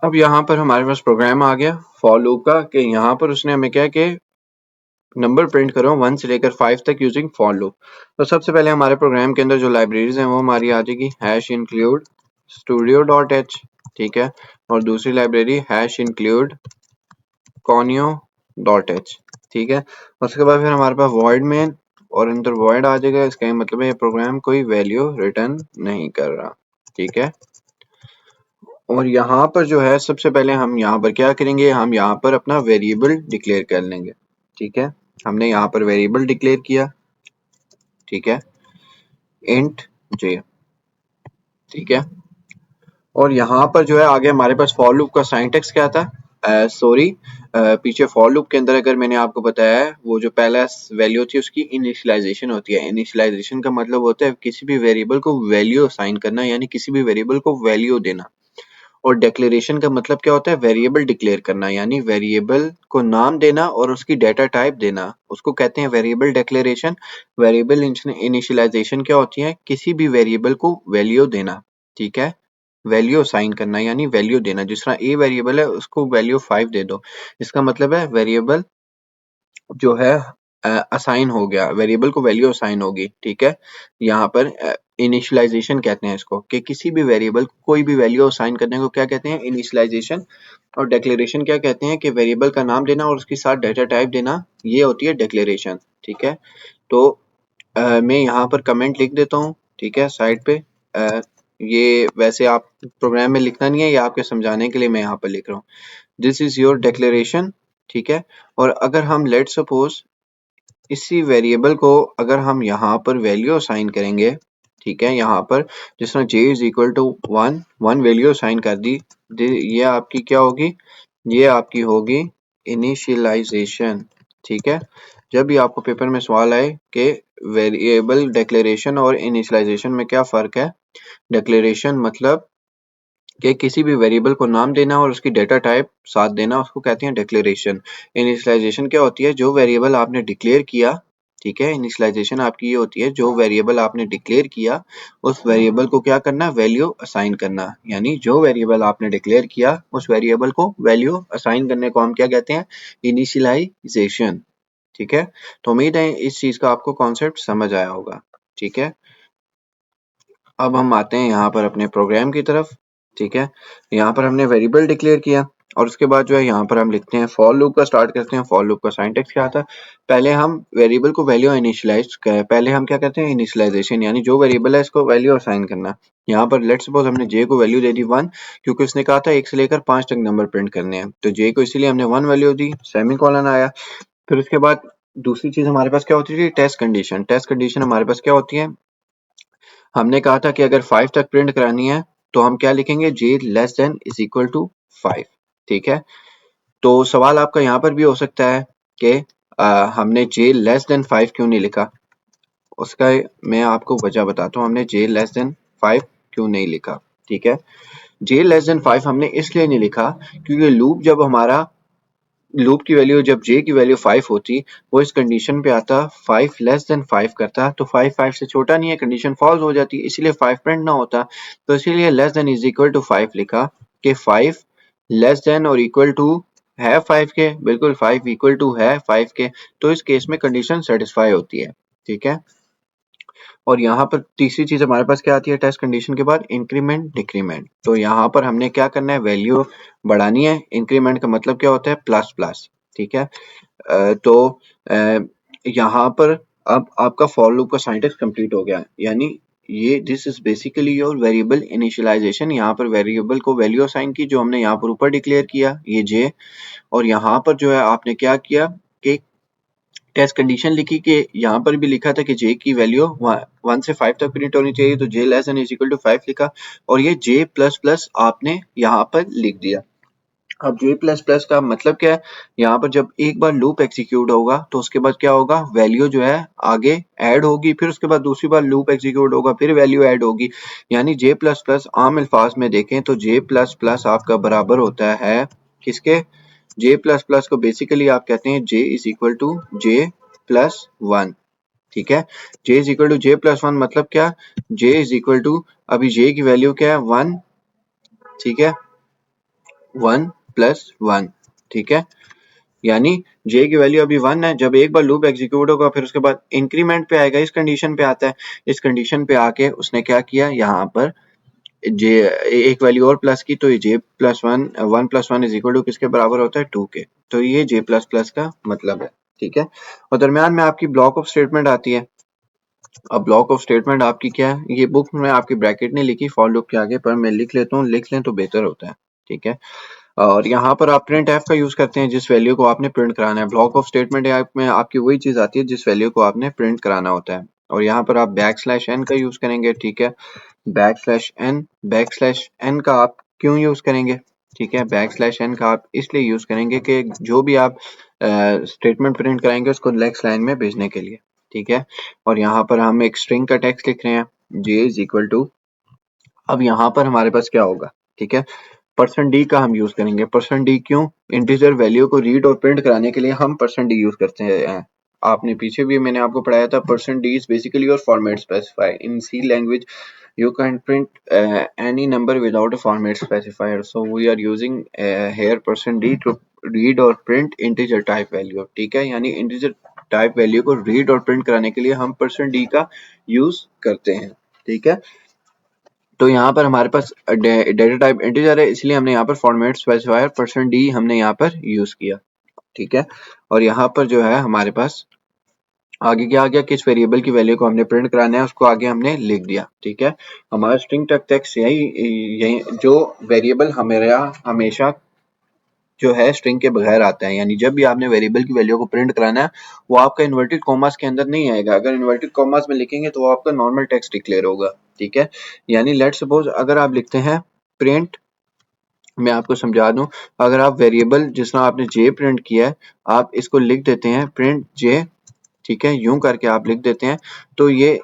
अब यहाँ पर हमारे पास प्रोग्राम आ गया फॉर लूप का कि यहाँ पर उसने हमें क्या कि नंबर प्रिंट करो 1 से लेकर 5 तक यूजिंग फॉर लूप। तो सबसे पहले हमारे प्रोग्राम के अंदर जो लाइब्रेरीज हैं वो हमारी आ जाएगी hash include studio dot H, ठीक है, और दूसरी library hash include conio dot H, ठीक है। उसके बाद फिर हमारे पास वॉइड में और अंदर वॉइड आ जाएगा, इसका मतलब है ये प्रोग्राम कोई वैल्यू रिटर्न नहीं कर रहा, ठीक है। और यहाँ पर जो है सबसे पहले हम यहाँ पर क्या करेंगे, हम यहाँ पर अपना वेरिएबल डिक्लेयर कर लेंगे, ठीक है। हमने यहाँ पर वेरिएबल डिक्लेयर किया, ठीक है, इंट जे, ठीक है। और यहाँ पर जो है आगे हमारे पास फॉर लूप का सिंटैक्स क्या था, पीछे फॉर लूप के अंदर अगर मैंने आपको बताया है वो जो पहला वैल्यू थी उसकी इनिशियलाइजेशन होती है। इनिशियलाइजेशन का मतलब होता है किसी भी वेरिएबल को वैल्यू असाइन करना, यानी किसी भी वेरिएबल को वैल्यू देना। और डिक्लेरेशन का मतलब क्या होता है, वेरिएबल डिक्लेयर करना, यानी वेरिएबल को नाम देना और उसकी डेटा टाइप देना, उसको कहते हैं वेरिएबल डिक्लेरेशन। वेरिएबल इनिशियलाइजेशन क्या होती है, किसी भी वेरिएबल को वैल्यू देना, ठीक है, वैल्यू असाइन करना यानी वैल्यू देना। जिस तरह ए वेरिएबल है उसको वैल्यू 5 दे दो, इसका मतलब है वेरिएबल जो है असाइन हो गया, वेरिएबल को वैल्यू असाइन होगी, ठीक है। यहाँ पर इनिशियलाइजेशन कहते हैं इसको, कि किसी भी वेरिएबल को कोई भी वैल्यू असाइन करने को क्या कहते हैं, इनिशियलाइजेशन। और डिक्लेरेशन क्या कहते हैं, कि वेरिएबल का नाम देना और उसके साथ डेटा टाइप देना, ये होती है डिक्लेरेशन, ठीक है। तो मैं यहाँ पर कमेंट लिख देता हूँ, ठीक है, साइड पे। ये वैसे आप प्रोग्राम में लिखना नहीं है, ये आपके समझाने के लिए मैं यहाँ पर लिख रहा हूँ। दिस इज योर डिक्लेरेशन, ठीक है। और अगर हम लेट सपोज इसी वेरिएबल को अगर हम यहाँ पर वैल्यू असाइन करेंगे, ठीक है, यहाँ पर जिस तरह j is equal to 1 value assign कर दी, ये आपकी क्या होगी, ये आपकी होगी इनिशियलाइजेशन, ठीक है। जब भी आपको पेपर में सवाल आए कि वेरिएबल डिक्लेरेशन और इनिशियलाइजेशन में क्या फर्क है, डिक्लेरेशन मतलब कि किसी भी वेरिएबल को नाम देना और उसकी डेटा टाइप साथ देना, उसको कहते हैं डिक्लेरेशन। इनिशियलाइजेशन क्या होती है, जो वेरिएबल आपने डिक्लेयर किया, ठीक है। इनिशियलाइजेशन आपकी ये होती है जो वेरिएबल आपने डिक्लेयर किया उस वेरिएबल को क्या करना, वैल्यू असाइन करना, यानी जो वेरिएबल आपने डिक्लेयर किया उस वेरिएबल को वैल्यू असाइन करने को हम क्या कहते हैं, इनिशियलाइजेशन, ठीक है। तो उम्मीद है इस चीज का आपको कॉन्सेप्ट समझ आया होगा, ठीक है। अब हम आते हैं यहाँ पर अपने प्रोग्राम की तरफ, ठीक है। यहाँ पर हमने वेरिएबल डिक्लेयर किया और उसके बाद जो है यहाँ पर हम लिखते हैं फॉर लूप का, स्टार्ट करते हैं। फॉर लूप का सिंटैक्स क्या था, पहले हम वेरिएबल को वैल्यू इनिशियलाइज पहले हम क्या करते हैं, इनिशियलाइजेशन, यानी जो वेरिएबल है इसको वैल्यू असाइन करना। यहाँ पर लेट्स सपोज हमने जे को वैल्यू दे दी 1, क्योंकि उसने कहा था 1 से लेकर 5 तक नंबर प्रिंट करने हैं, तो जे को इसीलिए हमने 1 वैल्यू दी, सेमीकोलन आया। फिर उसके बाद दूसरी चीज हमारे पास क्या होती थी, टेस्ट कंडीशन। टेस्ट कंडीशन हमारे पास क्या होती है, हमने कहा था कि अगर 5 तक प्रिंट करानी है तो हम क्या लिखेंगे, j less than is equal to 5, ठीक है। तो सवाल आपका यहाँ पर भी हो सकता है कि हमने j लेस देन 5 क्यों नहीं लिखा, उसका मैं आपको वजह बताता हूँ, हमने j लेस देन 5 क्यों नहीं लिखा, ठीक है। j लेस देन 5 हमने इसलिए नहीं लिखा क्योंकि लूप की वैल्यू जब j की वैल्यू 5 होती, वो इस कंडीशन पे आता 5 लेस देन 5 करता, तो 5 5 से छोटा नहीं है, कंडीशन फॉल्स हो जाती, इसीलिए 5 प्रिंट ना होता। तो इसीलिए less than is equal to 5 लिखा, कि 5 लेस देन और इक्वल टू है 5 के, बिल्कुल 5 इक्वल टू है 5 के, तो इस केस में कंडीशन सेटिस्फाई होती है, ठीक है। और यहाँ पर तीसरी चीज हमारे पास क्या आती है टेस्ट कंडीशन के बाद, इंक्रीमेंट डिक्रीमेंट। तो यहाँ पर हमने क्या करना है, वैल्यू बढ़ानी है। इंक्रीमेंट का मतलब क्या होता है, प्लस प्लस, ठीक है। तो यहाँ पर अब आपका फॉर लूप का सिंटैक्स कंप्लीट हो गया, यानी ये this is basically your variable initialisation. यहाँ पर वेरिएबल को वैल्यू असाइन की जो हमने यहाँ पर ऊपर डिक्लेयर किया, ये जे। और यहाँ पर जो है आपने क्या किया कि टेस्ट कंडीशन लिखी, कि यहाँ पर भी लिखा था कि जे की वैल्यू 1 से 5 तक प्रिंट होनी चाहिए, तो J less than is equal to 5 लिखा, और ये जे प्लस प्लस आपने यहाँ पर लिख दिया। अब जे प्लस प्लस का मतलब क्या है, यहाँ पर जब एक बार लूप एग्जीक्यूट होगा तो उसके बाद क्या होगा, वैल्यू जो है आगे ऐड होगी, फिर उसके बाद दूसरी बार लूप एग्जीक्यूट होगा, फिर वैल्यू ऐड होगी। यानी जे प्लस प्लस आम अल्फाज में देखें तो जे प्लस प्लस आपका बराबर होता है किसके, जे प्लस प्लस को बेसिकली आप कहते हैं J is equal to J plus 1, ठीक है। J is equal to J plus 1 मतलब क्या, जे इज इक्वल टू, अभी जे की वैल्यू क्या है 1, ठीक है। 1 प्लस 1, ठीक है, यानी j की वैल्यू अभी 1 है। जब एक बार लूप एग्जीक्यूट होगा फिर उसके बाद इंक्रीमेंट पे आएगा, इस कंडीशन पे आता है। इस कंडीशन पे आके उसने क्या किया, यहाँ पर j एक वैल्यू और प्लस की, तो ये j plus 1 1 plus 1 is equal to किसके बराबर होता है, 2 के। तो ये j प्लस प्लस का मतलब है, ठीक है। और दरमियान में आपकी ब्लॉक ऑफ स्टेटमेंट आती है। अब ब्लॉक ऑफ स्टेटमेंट आपकी क्या है, ये बुक में आपकी ब्रैकेट नहीं लिखी फॉर लूप के आगे, पर मैं लिख लेता हूँ, लिख लें तो बेहतर होता है, ठीक है। और यहाँ पर आप प्रिंट एफ का यूज करते हैं जिस वैल्यू को आपने प्रिंट कराना है। ब्लॉक ऑफ स्टेटमेंट में आपकी वही चीज आती है जिस वैल्यू को आपने प्रिंट कराना होता है। और यहाँ पर आप बैक स्लैश एन का यूज करेंगे, ठीक है। बैक स्लैश एन का आप क्यों यूज करेंगे, ठीक है। बैक स्लैश एन का आप इसलिए यूज करेंगे कि जो भी आप स्टेटमेंट प्रिंट कराएंगे उसको नेक्स्ट लाइन में भेजने के लिए, ठीक है। और यहाँ पर हम एक स्ट्रिंग का टेक्स्ट लिख रहे हैं, j इज इक्वल टू, अब यहाँ पर हमारे पास क्या होगा, ठीक है, %d का हम यूज करेंगे। %d क्यों, इंटीजर वैल्यू को रीड और प्रिंट कराने के लिए हम %d यूज करते हैं। आपने पीछे भी मैंने आपको पढ़ाया था, %d is basically your format specifier in C language. You can print any number without a format specifier. So we are using here %d to read or print integer type value, ठीक है। यानी integer type value को read और print कराने के लिए हम %d का यूज करते हैं, ठीक है। तो यहाँ पर हमारे पास डेटा टाइप इंटीजर है, इसलिए हमने यहाँ पर फॉर्मेट स्पेसिफायर %d हमने यहाँ पर यूज किया, ठीक है। और यहाँ पर जो है हमारे पास आगे क्या आ गया, किस वेरिएबल की वैल्यू को हमने प्रिंट कराना है उसको आगे हमने लिख दिया, ठीक है। हमारा स्ट्रिंग टेक्स्ट यही जो वेरिएबल हमारा हमेशा जो है स्ट्रिंग के बगैर आता है, यानी जब भी आपने वेरिएबल की वैल्यू को प्रिंट कराना है वो आपका इन्वर्टेड कॉमास के अंदर नहीं आएगा। अगर इन्वर्टेड कॉमास में लिखेंगे तो वो आपका नॉर्मल टेक्स्ट डिक्लेयर होगा, ठीक है। यानी लेट्स सपोज अगर आप लिखते हैं प्रिंट, मैं आपको समझा दूं, अगर आप वेरिएबल जिस तरह आपने जे प्रिंट किया है आप इसको लिख देते हैं प्रिंट जे, ठीक है, यूं करके आप लिख देते हैं, तो ये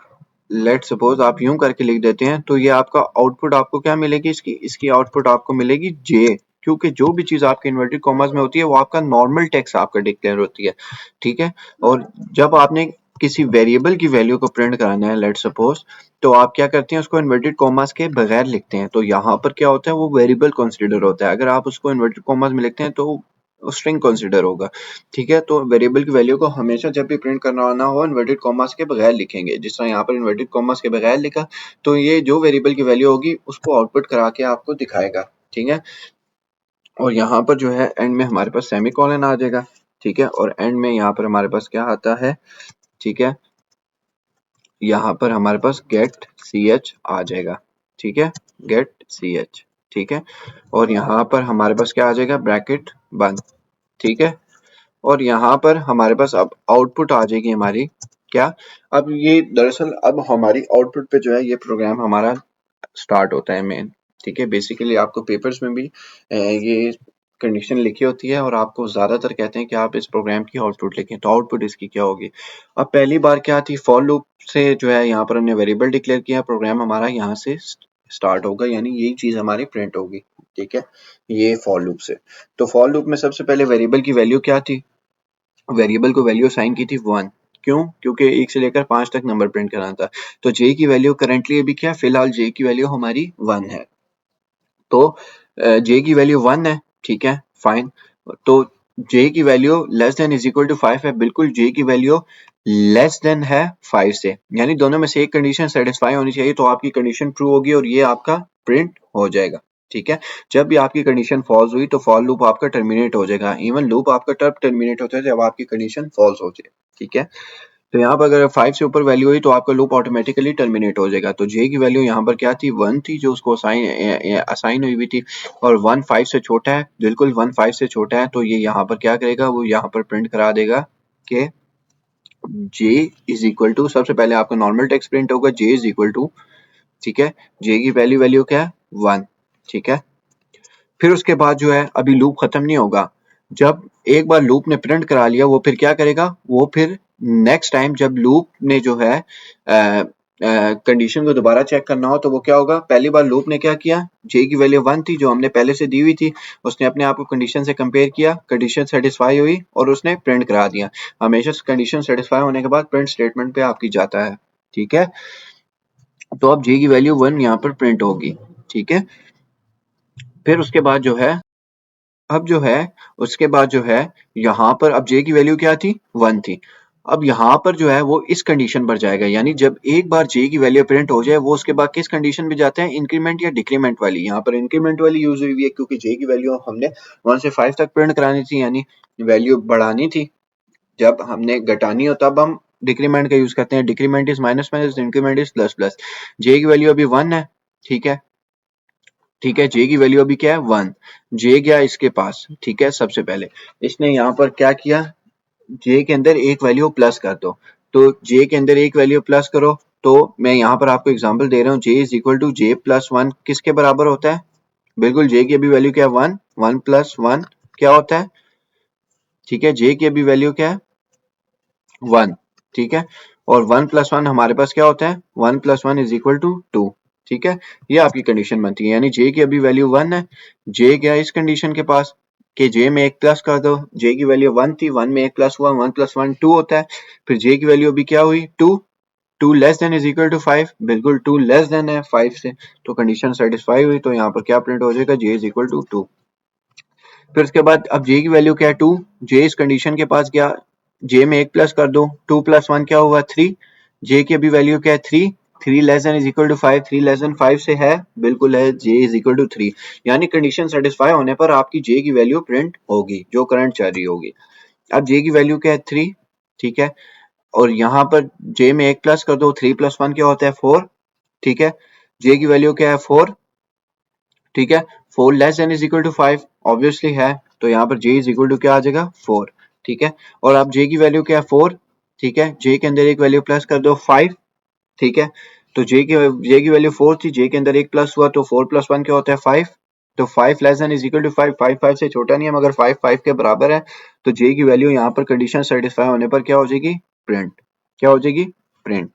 लेट सपोज आप यूं करके लिख देते हैं, तो ये आपका आउटपुट आपको क्या मिलेगी, इसकी आउटपुट आपको मिलेगी जे, क्योंकि जो भी चीज आपके इन्वर्टेड कॉमास में होती है वो आपका नॉर्मल टेक्स्ट आपका डिक्लेयर होती है, ठीक है। और जब आपने किसी वेरिएबल की वैल्यू को प्रिंट कराना है लेट सपोज, तो आप क्या करते हैं उसको इन्वर्टेड कॉमास के बगैर लिखते हैं, तो यहाँ पर क्या होता है वो वेरिएबल कंसीडर होता है। अगर आप उसको इन्वर्टेड कॉमास में लिखते हैं तो स्ट्रिंग कंसीडर होगा, ठीक है। तो वेरिएबल की वैल्यू को हमेशा जब भी प्रिंट करना होना हो इन्वर्टेड कॉमास के बगैर लिखेंगे, जिस तरह यहाँ पर इन्वर्टेड कॉमास के बगैर लिखा, तो ये जो वेरिएबल की वैल्यू होगी उसको आउटपुट करा के आपको दिखाएगा, ठीक है। और यहाँ पर जो है एंड में हमारे पास सेमीकोलन आ जाएगा, ठीक है। और एंड में यहाँ पर हमारे पास क्या आता है, ठीक है, यहाँ पर हमारे पास गेट ch आ जाएगा, ठीक है, गेट ch, ठीक है। और यहाँ पर हमारे पास क्या आ जाएगा, ब्रैकेट बंद, ठीक है। और यहाँ पर हमारे पास अब आउटपुट आ जाएगी हमारी क्या, अब ये दरअसल अब हमारी आउटपुट पे जो है ये प्रोग्राम हमारा स्टार्ट होता है मेन, ठीक है। बेसिकली आपको पेपर्स में भी ये कंडीशन लिखी होती है और आपको ज्यादातर कहते हैं कि आप इस प्रोग्राम की आउटपुट लिखें, तो आउटपुट इसकी क्या होगी। अब पहली बार क्या थी, फॉर लूप से जो है यहाँ पर हमने वेरिएबल डिक्लेयर किया, प्रोग्राम हमारा यहाँ से स्टार्ट होगा, यानी यही चीज हमारी प्रिंट होगी, ठीक है, ये फॉर लूप से। तो फॉर लूप में सबसे पहले वेरिएबल की वैल्यू क्या थी, वेरिएबल को वैल्यू असाइन की थी 1, क्यों, क्योंकि 1 से लेकर 5 तक नंबर प्रिंट कराना था। तो j की वैल्यू करंटली अभी क्या, फिलहाल j की वैल्यू हमारी 1 है, तो j की वैल्यू 1 है, ठीक है, फाइन। तो j की value less than is equal to 5 है, बिल्कुल j की वैल्यू लेस देन है 5 से, यानी दोनों में से एक कंडीशन सेटिस्फाई होनी चाहिए, तो आपकी कंडीशन ट्रू होगी और ये आपका प्रिंट हो जाएगा, ठीक है। जब भी आपकी कंडीशन फॉल्स हुई तो फॉर लूप आपका टर्मिनेट हो जाएगा, इवन लूप आपका तब टर्मिनेट होता है जब आपकी कंडीशन फॉल्स हो जाए, ठीक है। तो यहाँ पर अगर 5 से ऊपर वैल्यू हुई तो आपका लूप ऑटोमेटिकली टर्मिनेट हो जाएगा। तो j की वैल्यू यहाँ पर क्या थी, 1 थी, जो उसको असाइन हुई हुई थी, और 1 5 से छोटा है, बिल्कुल 1 5 से छोटा है, तो ये यहाँ पर क्या करेगा, वो यहाँ पर प्रिंट करा देगा कि j इज इक्वल टू, सबसे पहले आपका नॉर्मल टेक्स्ट प्रिंट होगा j इज इक्वल टू, ठीक है, j की वैल्यू क्या है 1, ठीक है। फिर उसके बाद जो है अभी लूप खत्म नहीं होगा, जब एक बार लूप ने प्रिंट करा लिया वो फिर क्या करेगा, वो फिर नेक्स्ट टाइम जब लूप ने जो है कंडीशन को दोबारा चेक करना हो तो वो क्या होगा, पहली बार लूप ने क्या किया, j की वैल्यू 1 थी जो हमने पहले से दी हुई थी, उसने अपने आप को कंडीशन से कंपेयर किया, कंडीशन सेटिस्फाई हुई और उसने प्रिंट करा दिया। हमेशा कंडीशन सेटिस्फाई होने के बाद प्रिंट स्टेटमेंट पे आपकी जाता है, ठीक है। तो अब j की वैल्यू 1 यहाँ पर प्रिंट होगी, ठीक है। फिर उसके बाद जो है अब जो है उसके बाद जो है यहाँ पर अब j की वैल्यू क्या थी 1 थी। अब यहाँ पर जो है वो इस कंडीशन पर जाएगा, यानी जब एक बार j की वैल्यू प्रिंट हो जाए वो उसके बाद किस कंडीशन पे जाते हैं, इंक्रीमेंट या डिक्रीमेंट वाली। यहाँ पर इंक्रीमेंट वाली यूज हुई है क्योंकि j की वैल्यू हमने 1 से 5 तक प्रिंट करानी थी, यानी वैल्यू बढ़ानी थी। जब हमने घटानी हो तब हम डिक्रीमेंट का यूज करते हैं। Decrement is minus minus, increment is plus plus. j की वैल्यू अभी 1 है, ठीक है, ठीक है, j की वैल्यू अभी क्या है 1। j गया इसके पास, ठीक है, सबसे पहले इसने यहाँ पर क्या किया, j के अंदर एक वैल्यू प्लस कर दो। तो j के अंदर एक वैल्यू प्लस करो, तो मैं यहाँ पर आपको एग्जांपल दे रहा हूँ, j is equal to j plus 1 किसके बराबर होता है, बिल्कुल j की अभी वैल्यू क्या है 1, 1 प्लस 1 क्या होता है, ठीक है, j की अभी वैल्यू क्या है 1, ठीक है, और 1 प्लस 1 हमारे पास क्या होता है, 1 प्लस 1 इज इक्वल टू 2, ठीक है। ये आपकी कंडीशन बनती है, यानी j की अभी वैल्यू 1 है, j गया इस कंडीशन के पास कि j में एक प्लस कर दो, j की वैल्यू 1 थी, 1 में एक प्लस हुआ, 1 प्लस 1 2 होता है, फिर j की वैल्यू अभी क्या हुई 2, 2 less than is equal to 5, बिल्कुल 2 लेस देन है 5 से, तो कंडीशन सेटिस्फाई हुई, तो यहाँ पर क्या प्रिंट हो जाएगा, j इज इक्वल टू 2। फिर उसके बाद अब j की वैल्यू क्या है 2, j इस कंडीशन के पास गया, j में एक प्लस कर दो, 2 प्लस 1 क्या हुआ 3, j की अभी वैल्यू क्या है 3, 3 less than is equal to 5, 3 less than 5 से है, बिल्कुल है, j इज इक्वल टू 3, यानी कंडीशन सेटिस्फाई होने पर आपकी j की वैल्यू प्रिंट होगी जो करंट चल रही होगी। अब j की वैल्यू क्या है 3, ठीक है, और यहाँ पर j में एक प्लस कर दो, 3 प्लस 1 क्या होता है 4, ठीक है, j की वैल्यू क्या है 4, ठीक है, 4 less than is equal to 5 obviously है, तो यहाँ पर j इज इक्वल टू क्या आ जाएगा 4, ठीक है, और अब j की वैल्यू क्या है 4, ठीक है, j के अंदर एक वैल्यू प्लस कर दो 5, ठीक है, तो j की वैल्यू 4 थी, j के अंदर एक प्लस हुआ तो 4 प्लस 1 क्या होता है 5, तो 5 less than is equal to 5, 5 5 से छोटा नहीं है मगर 5 5 के बराबर है, तो j की वैल्यू यहाँ पर कंडीशन सेटिस्फाई होने पर क्या हो जाएगी प्रिंट, क्या हो जाएगी प्रिंट,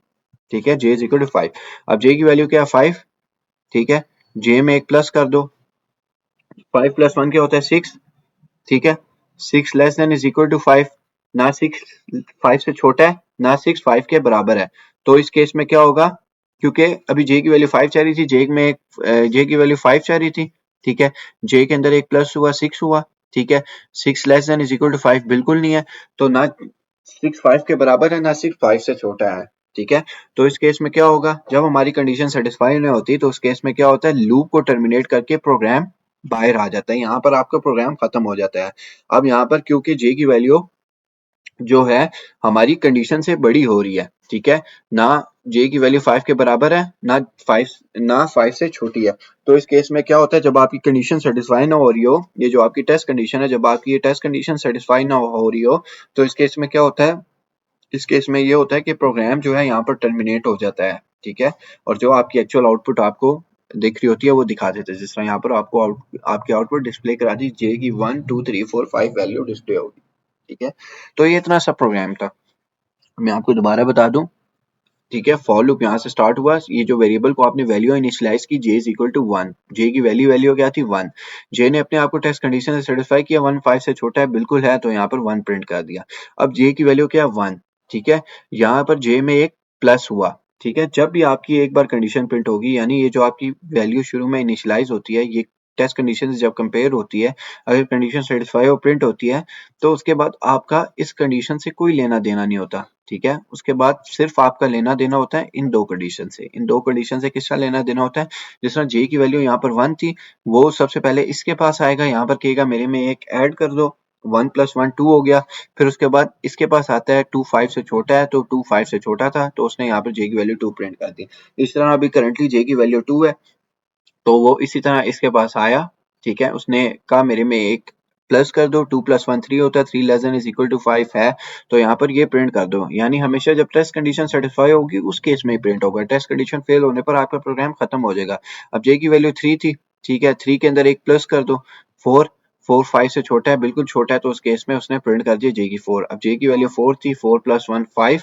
ठीक है, j इज इक्वल टू 5। अब j की वैल्यू क्या है 5, ठीक है, j में एक प्लस कर दो, 5 प्लस 1 क्या होता है 6, ठीक है, 6 less than is equal to 5, ना 6 5 से छोटा है ना 6 5 के बराबर है, तो इस केस में क्या होगा, क्योंकि अभी j की वैल्यू 5 चाह रही थी, j की वैल्यू 5 चाह रही थी, ठीक है, j के अंदर एक प्लस हुआ 6 हुआ, ठीक है, 6 less than is equal to 5 बिल्कुल नहीं है, तो ना 6 5 के बराबर है ना 6 5 से छोटा है, ठीक है, तो इस केस में क्या होगा, जब हमारी कंडीशन सेटिस्फाई नहीं होती तो उस केस में क्या होता है, लूप को टर्मिनेट करके प्रोग्राम बाहर आ जाता है, यहाँ पर आपका प्रोग्राम खत्म हो जाता है। अब यहाँ पर क्योंकि j की वैल्यू जो है हमारी कंडीशन से बड़ी हो रही है, ठीक है, ना j की वैल्यू 5 के बराबर है ना 5 से छोटी है, तो इस केस में क्या होता है, जब आपकी कंडीशन सेटिस्फाई ना हो रही हो, ये जो आपकी टेस्ट कंडीशन है, जब आपकी ये टेस्ट कंडीशन सेटिस्फाई ना हो रही हो, तो इस केस में क्या होता है, इस केस में ये होता है कि प्रोग्राम जो है यहाँ पर टर्मिनेट हो जाता है, ठीक है, और जो आपकी एक्चुअल आउटपुट आपको दिख रही होती है वो दिखा देते हैं, जिस तरह यहाँ पर आपको आपकी आउटपुट डिस्प्ले करा दी जे की 1 2 3 4 5 वैल्यू डिस्प्ले होगी, ठीक है, तो ये इतना सा प्रोग्राम था। मैं आपको दोबारा बता दूं, ठीक है, फॉर लूप यहाँ से स्टार्ट हुआ, ये जो वेरिएबल को आपने वैल्यू इनिशियलाइज की j is equal to 1, j की वैल्यू क्या थी 1, j ने अपने आप को टेस्ट कंडीशन से सेटिस्फाई किया, 1 5 से छोटा है बिल्कुल है, तो यहाँ पर 1 प्रिंट कर दिया। अब j की वैल्यू क्या 1, ठीक है, यहाँ पर j में एक प्लस हुआ, ठीक है, जब भी आपकी एक बार कंडीशन प्रिंट होगी, यानी ये जो आपकी वैल्यू शुरू में इनिशियलाइज होती है, ये टेस्ट कंडीशन से जब कंपेयर होती है, अगर कंडीशन सेटिस्फाई और प्रिंट होती है, तो उसके बाद आपका इस कंडीशन से कोई लेना देना नहीं होता, ठीक है, उसके बाद सिर्फ आपका लेना देना होता है इन दो कंडीशन से, इन दो कंडीशन से किसका लेना देना होता है, जिस तरह j की वैल्यू यहाँ पर 1 थी, वो सबसे पहले इसके पास आएगा, यहाँ पर कहेगा मेरे में एक ऐड कर दो, 1 प्लस 1 2 हो गया, फिर उसके बाद इसके पास आता है 2 5 से छोटा है, तो 2 5 से छोटा था, तो उसने यहाँ पर j की वैल्यू 2 प्रिंट कर दी। इस तरह अभी करंटली j की वैल्यू 2 है, तो वो इसी तरह इसके पास आया, ठीक है, उसने कहा मेरे में एक प्लस कर दो, 2 प्लस 1 3 होता है, 3 less than is equal to 5 है, तो यहाँ पर ये प्रिंट कर दो, यानी हमेशा जब टेस्ट कंडीशन सेटिस्फाई होगी उस केस में ही प्रिंट होगा, टेस्ट कंडीशन फेल होने पर आपका प्रोग्राम खत्म हो जाएगा। अब j की वैल्यू 3 थी, ठीक है, 3 के अंदर एक प्लस कर दो, 4 4 5 से छोटा है बिल्कुल छोटा है, तो उस केस में उसने प्रिंट कर दिया j की 4। अब j की वैल्यू 4 थी, 4 प्लस 1 5,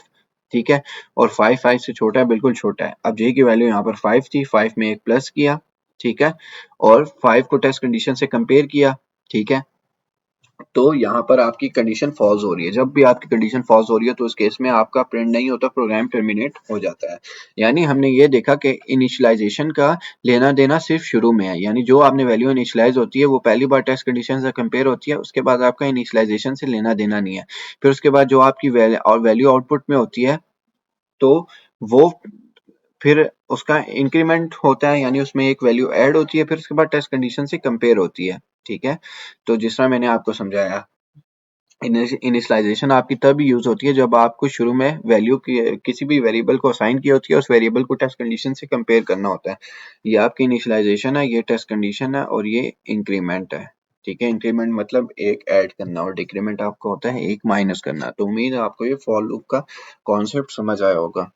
ठीक है, और 5 5 से छोटा है बिल्कुल छोटा है, अब j की वैल्यू यहाँ पर 5 थी, 5 में एक प्लस किया, ठीक है, और 5 को टेस्ट कंडीशन से कंपेयर किया, ठीक है, तो यहाँ पर आपकी कंडीशन फॉल्स हो रही है। जब भी आपकी कंडीशन फॉल्स हो रही है तो उस केस में आपका प्रिंट नहीं होता, प्रोग्राम टर्मिनेट हो जाता है। यानी हमने ये देखा कि इनिशियलाइजेशन का लेना देना सिर्फ शुरू में है, यानी जो आपने वैल्यू इनिशियलाइज होती है वो पहली बार टेस्ट कंडीशन से कंपेयर होती है, उसके बाद आपका इनिशियलाइजेशन से लेना देना नहीं है। फिर उसके बाद जो आपकी वैल्यू आउटपुट में होती है तो वो फिर उसका इंक्रीमेंट होता है, यानी उसमें एक वैल्यू ऐड होती है, फिर उसके बाद टेस्ट कंडीशन से कंपेयर होती है। ठीक है, तो जिस तरह मैंने आपको समझाया, इनिशियलाइजेशन आपकी तब यूज होती है जब आपको शुरू में वैल्यू किसी भी वेरिएबल को असाइन की होती है, उस वेरिएबल को टेस्ट कंडीशन से कंपेयर करना होता है। ये आपकी इनिशियलाइजेशन है, ये टेस्ट कंडीशन है और ये इंक्रीमेंट है। ठीक है, इंक्रीमेंट मतलब एक ऐड करना और डिक्रीमेंट आपका होता है एक माइनस करना। तो उम्मीद है आपको ये फॉर लूप का कॉन्सेप्ट समझ आया होगा।